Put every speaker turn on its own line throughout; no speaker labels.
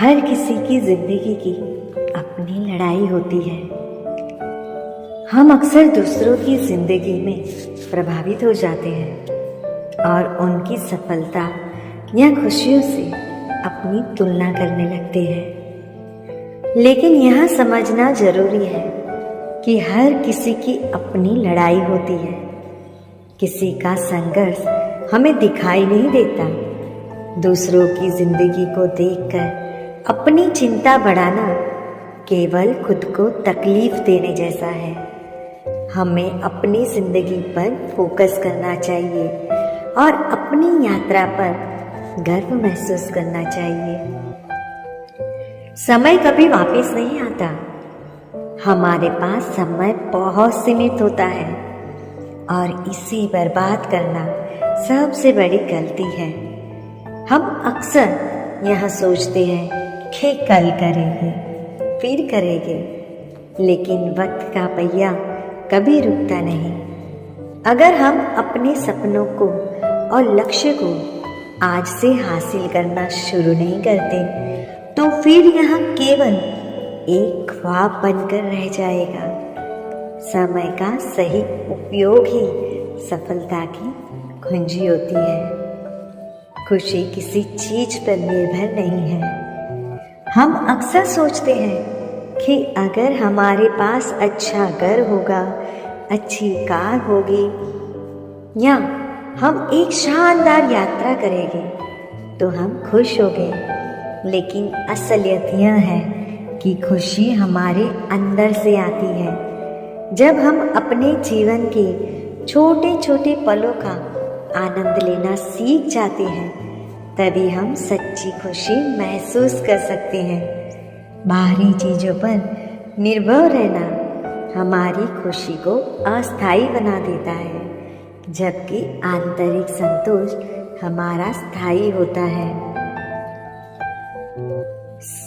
हर किसी की जिंदगी की अपनी लड़ाई होती है। हम अक्सर दूसरों की जिंदगी में प्रभावित हो जाते हैं और उनकी सफलता या खुशियों से अपनी तुलना करने लगते हैं। लेकिन यह समझना जरूरी है कि हर किसी की अपनी लड़ाई होती है। किसी का संघर्ष हमें दिखाई नहीं देता। दूसरों की जिंदगी को देखकर अपनी चिंता बढ़ाना केवल खुद को तकलीफ देने जैसा है। हमें अपनी जिंदगी पर फोकस करना चाहिए और अपनी यात्रा पर गर्व महसूस करना चाहिए। समय कभी वापस नहीं आता। हमारे पास समय बहुत सीमित होता है और इसे बर्बाद करना सबसे बड़ी गलती है। हम अक्सर यह सोचते हैं कि कल करेंगे, फिर करेंगे, लेकिन वक्त का पहिया कभी रुकता नहीं। अगर हम अपने सपनों को और लक्ष्य को आज से हासिल करना शुरू नहीं करते तो फिर यह केवल एक ख्वाब बनकर रह जाएगा। समय का सही उपयोग ही सफलता की कुंजी होती है। खुशी किसी चीज पर निर्भर नहीं है। हम अक्सर सोचते हैं कि अगर हमारे पास अच्छा घर होगा, अच्छी कार होगी या हम एक शानदार यात्रा करेंगे तो हम खुश होंगे। लेकिन असलियत यह है कि खुशी हमारे अंदर से आती है। जब हम अपने जीवन के छोटे छोटे पलों का आनंद लेना सीख जाते हैं तभी हम सच्ची खुशी महसूस कर सकते हैं। बाहरी चीजों पर निर्भर रहना हमारी खुशी को अस्थायी बना देता है, जबकि आंतरिक संतोष हमारा स्थायी होता है।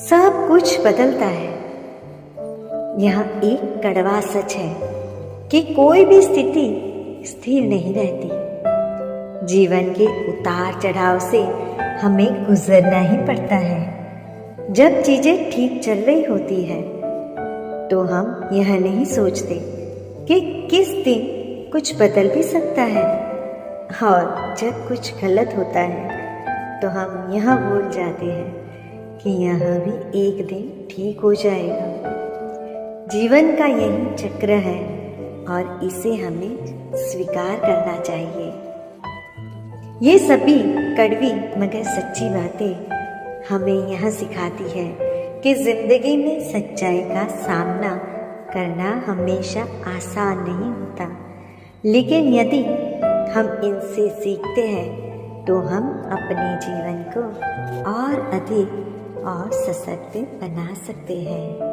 सब कुछ बदलता है। यह एक कड़वा सच है कि कोई भी स्थिति स्थिर नहीं रहती। जीवन के उतार चढ़ाव से हमें गुजरना ही पड़ता है। जब चीजें ठीक चल रही होती है तो हम यह नहीं सोचते कि किस दिन कुछ बदल भी सकता है, और जब कुछ गलत होता है तो हम यह भूल जाते हैं कि यह भी एक दिन ठीक हो जाएगा। जीवन का यही चक्र है और इसे हमें स्वीकार करना चाहिए। ये सभी कड़वी मगर सच्ची बातें हमें यह सिखाती है कि जिंदगी में सच्चाई का सामना करना हमेशा आसान नहीं होता, लेकिन यदि हम इनसे सीखते हैं तो हम अपने जीवन को और अधिक और सशक्त बना सकते हैं।